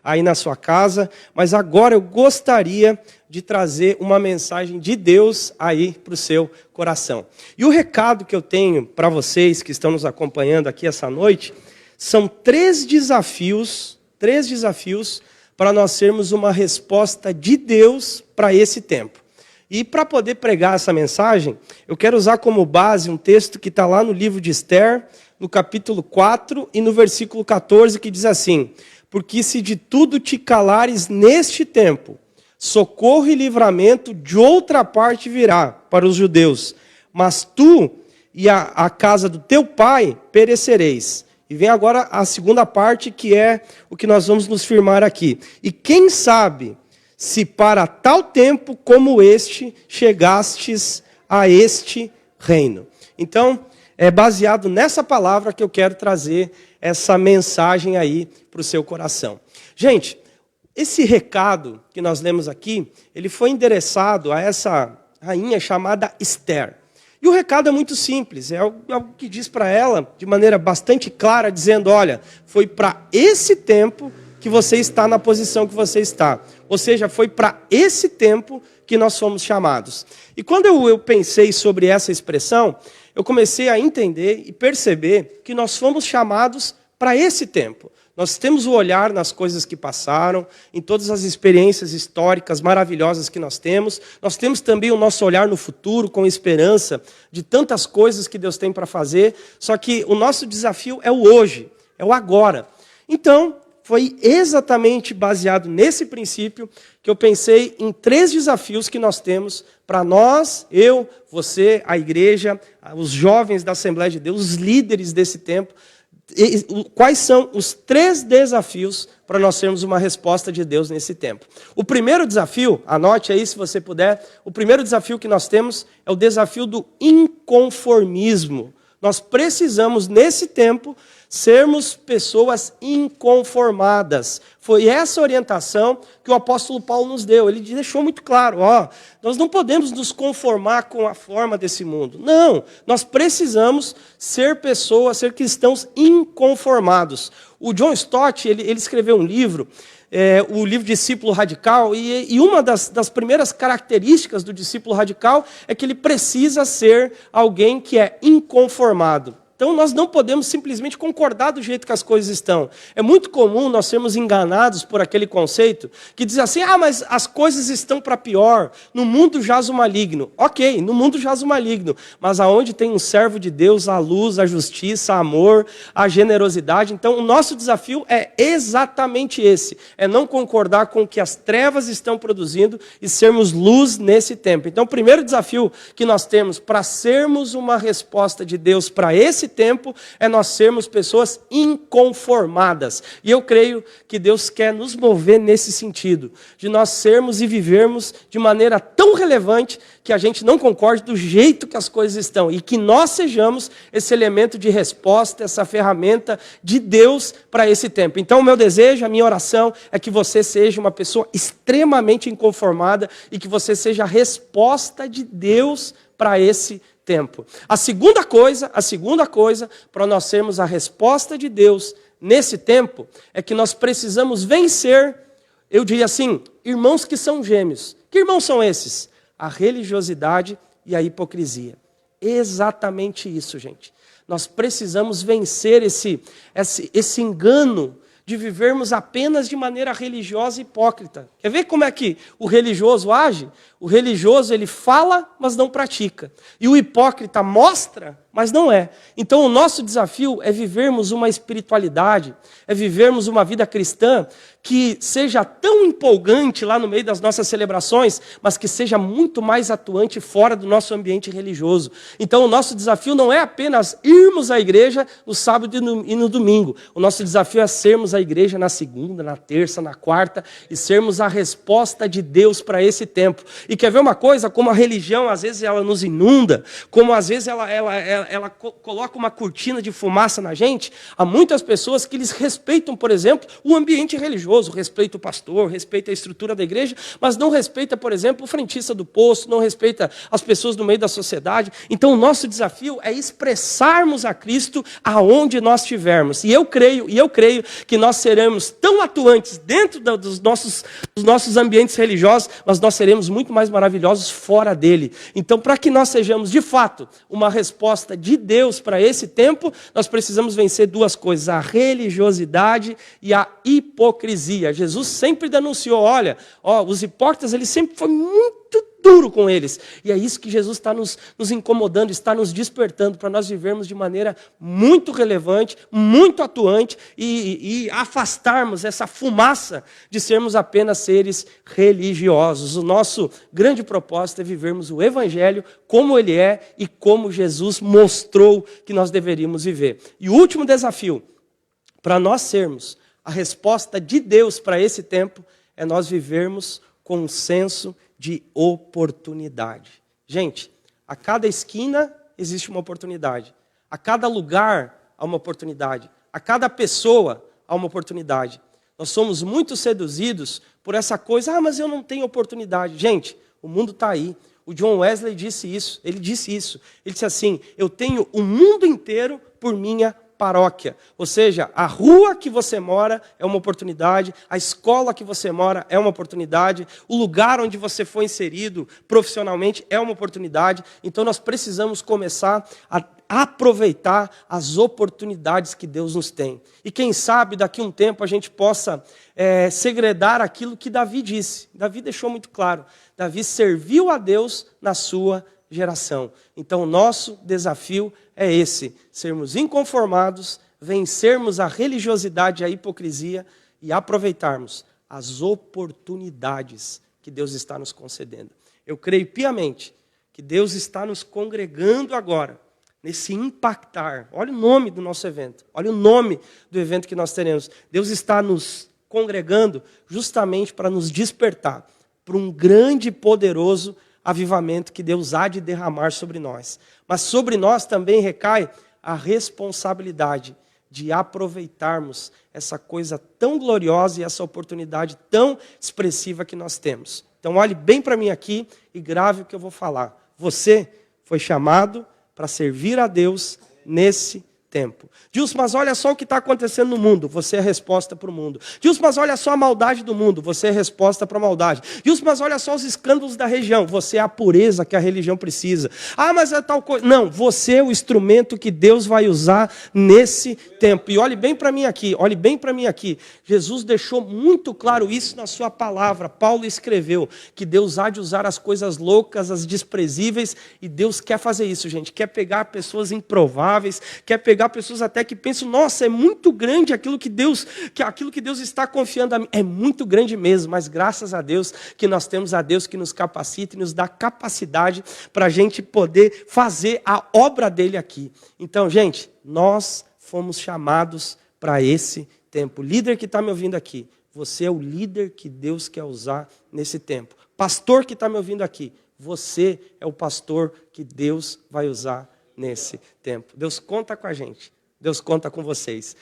aí na sua casa, mas agora eu gostaria de trazer uma mensagem de Deus aí para o seu coração. E o recado que eu tenho para vocês que estão nos acompanhando aqui essa noite, são três desafios para nós termos uma resposta de Deus para esse tempo. E para poder pregar essa mensagem, eu quero usar como base um texto que está lá no livro de Esther, no capítulo 4 e no versículo 14, que diz assim: porque se de tudo te calares neste tempo, socorro e livramento de outra parte virá para os judeus, mas tu e a casa do teu pai perecereis. E vem agora a segunda parte, que é o que nós vamos nos firmar aqui. E quem sabe se para tal tempo como este chegastes a este reino. Então, é baseado nessa palavra que eu quero trazer essa mensagem aí para o seu coração. Gente, esse recado que nós lemos aqui, ele foi endereçado a essa rainha chamada Esther. E o recado é muito simples, é algo que diz para ela, de maneira bastante clara, dizendo: olha, foi para esse tempo que você está na posição que você está. Ou seja, foi para esse tempo que nós fomos chamados. E quando eu pensei sobre essa expressão, eu comecei a entender e perceber que nós fomos chamados para esse tempo. Nós temos o olhar nas coisas que passaram, em todas as experiências históricas maravilhosas que nós temos. Nós temos também o nosso olhar no futuro, com esperança de tantas coisas que Deus tem para fazer. Só que o nosso desafio é o hoje, é o agora. Então, foi exatamente baseado nesse princípio que eu pensei em três desafios que nós temos para nós, eu, você, a igreja, os jovens da Assembleia de Deus, os líderes desse tempo. Quais são os três desafios para nós termos uma resposta de Deus nesse tempo? O primeiro desafio, anote aí se você puder, o primeiro desafio que nós temos é o desafio do inconformismo. Nós precisamos, nesse tempo, sermos pessoas inconformadas. Foi essa orientação que o apóstolo Paulo nos deu. Ele deixou muito claro, nós não podemos nos conformar com a forma desse mundo. Não, nós precisamos ser pessoas, ser cristãos inconformados. O John Stott, ele escreveu um livro, o livro Discípulo Radical, e uma das primeiras características do discípulo radical é que ele precisa ser alguém que é inconformado. Então, nós não podemos simplesmente concordar do jeito que as coisas estão. É muito comum nós sermos enganados por aquele conceito que diz assim: mas as coisas estão para pior, no mundo jaz o maligno. Ok, no mundo jaz o maligno, mas aonde tem um servo de Deus, a luz, a justiça, a amor, a generosidade. Então, o nosso desafio é exatamente esse, é não concordar com o que as trevas estão produzindo e sermos luz nesse tempo. Então, o primeiro desafio que nós temos para sermos uma resposta de Deus para esse tempo é nós sermos pessoas inconformadas. E eu creio que Deus quer nos mover nesse sentido, de nós sermos e vivermos de maneira tão relevante que a gente não concorde do jeito que as coisas estão e que nós sejamos esse elemento de resposta, essa ferramenta de Deus para esse tempo. Então, o meu desejo, a minha oração é que você seja uma pessoa extremamente inconformada e que você seja a resposta de Deus para esse tempo. A segunda coisa para nós sermos a resposta de Deus nesse tempo é que nós precisamos vencer, eu diria assim, irmãos que são gêmeos. Que irmãos são esses? A religiosidade e a hipocrisia. Exatamente isso, gente. Nós precisamos vencer esse engano de vivermos apenas de maneira religiosa e hipócrita. Quer ver como é que o religioso age? O religioso, ele fala, mas não pratica. E o hipócrita mostra, mas não é. Então, o nosso desafio é vivermos uma espiritualidade, é vivermos uma vida cristã que seja tão empolgante lá no meio das nossas celebrações, mas que seja muito mais atuante fora do nosso ambiente religioso. Então, o nosso desafio não é apenas irmos à igreja no sábado e no domingo. O nosso desafio é sermos a igreja na segunda, na terça, na quarta, e sermos a resposta de Deus para esse tempo. E quer ver uma coisa? Como a religião, às vezes, ela nos inunda, como às vezes ela ela coloca uma cortina de fumaça na gente, há muitas pessoas que eles respeitam, por exemplo, o ambiente religioso, respeita o pastor, respeita a estrutura da igreja, mas não respeita, por exemplo, o frentista do posto, não respeita as pessoas do meio da sociedade. Então o nosso desafio é expressarmos a Cristo aonde nós estivermos. E eu creio que nós seremos tão atuantes dentro dos nossos ambientes religiosos, mas nós seremos muito mais maravilhosos fora dele. Então, para que nós sejamos, de fato, uma resposta de Deus para esse tempo, nós precisamos vencer duas coisas, a religiosidade e a hipocrisia. Jesus sempre denunciou, olha, os hipócritas, ele sempre foi muito duro com eles. E é isso que Jesus está nos incomodando, está nos despertando para nós vivermos de maneira muito relevante, muito atuante e afastarmos essa fumaça de sermos apenas seres religiosos. O nosso grande propósito é vivermos o Evangelho como ele é e como Jesus mostrou que nós deveríamos viver. E o último desafio, para nós sermos a resposta de Deus para esse tempo, é nós vivermos com um senso de oportunidade. Gente, a cada esquina existe uma oportunidade. A cada lugar há uma oportunidade. A cada pessoa há uma oportunidade. Nós somos muito seduzidos por essa coisa, mas eu não tenho oportunidade. Gente, o mundo está aí. O John Wesley disse isso. Ele disse assim, eu tenho o mundo inteiro por minha paróquia, ou seja, a rua que você mora é uma oportunidade, a escola que você mora é uma oportunidade, o lugar onde você foi inserido profissionalmente é uma oportunidade. Então nós precisamos começar a aproveitar as oportunidades que Deus nos tem. E quem sabe daqui a um tempo a gente possa segredar aquilo que Davi disse. Davi deixou muito claro, Davi serviu a Deus na sua geração. Então o nosso desafio é esse, sermos inconformados, vencermos a religiosidade e a hipocrisia e aproveitarmos as oportunidades que Deus está nos concedendo. Eu creio piamente que Deus está nos congregando agora, nesse impactar. Olha o nome do nosso evento, olha o nome do evento que nós teremos. Deus está nos congregando justamente para nos despertar para um grande e poderoso avivamento que Deus há de derramar sobre nós. Mas sobre nós também recai a responsabilidade de aproveitarmos essa coisa tão gloriosa e essa oportunidade tão expressiva que nós temos. Então olhe bem para mim aqui e grave o que eu vou falar. Você foi chamado para servir a Deus nesse tempo. Dilson, mas olha só o que está acontecendo no mundo. Você é a resposta para o mundo. Dilson, mas olha só a maldade do mundo. Você é a resposta para a maldade. Dilson, mas olha só os escândalos da região. Você é a pureza que a religião precisa. Ah, mas é tal coisa. Não, você é o instrumento que Deus vai usar nesse tempo. E olhe bem para mim aqui, olhe bem para mim aqui. Jesus deixou muito claro isso na sua palavra. Paulo escreveu que Deus há de usar as coisas loucas, as desprezíveis, e Deus quer fazer isso, gente. Quer pegar pessoas improváveis, quer pegar pessoas até que pensam, nossa, é muito grande aquilo que Deus está confiando a mim. É muito grande mesmo, mas graças a Deus que nós temos a Deus que nos capacita e nos dá capacidade para a gente poder fazer a obra dele aqui. Então, gente, nós fomos chamados para esse tempo. Líder que está me ouvindo aqui, você é o líder que Deus quer usar nesse tempo. Pastor que está me ouvindo aqui, você é o pastor que Deus vai usar nesse tempo. Deus conta com a gente. Deus conta com vocês.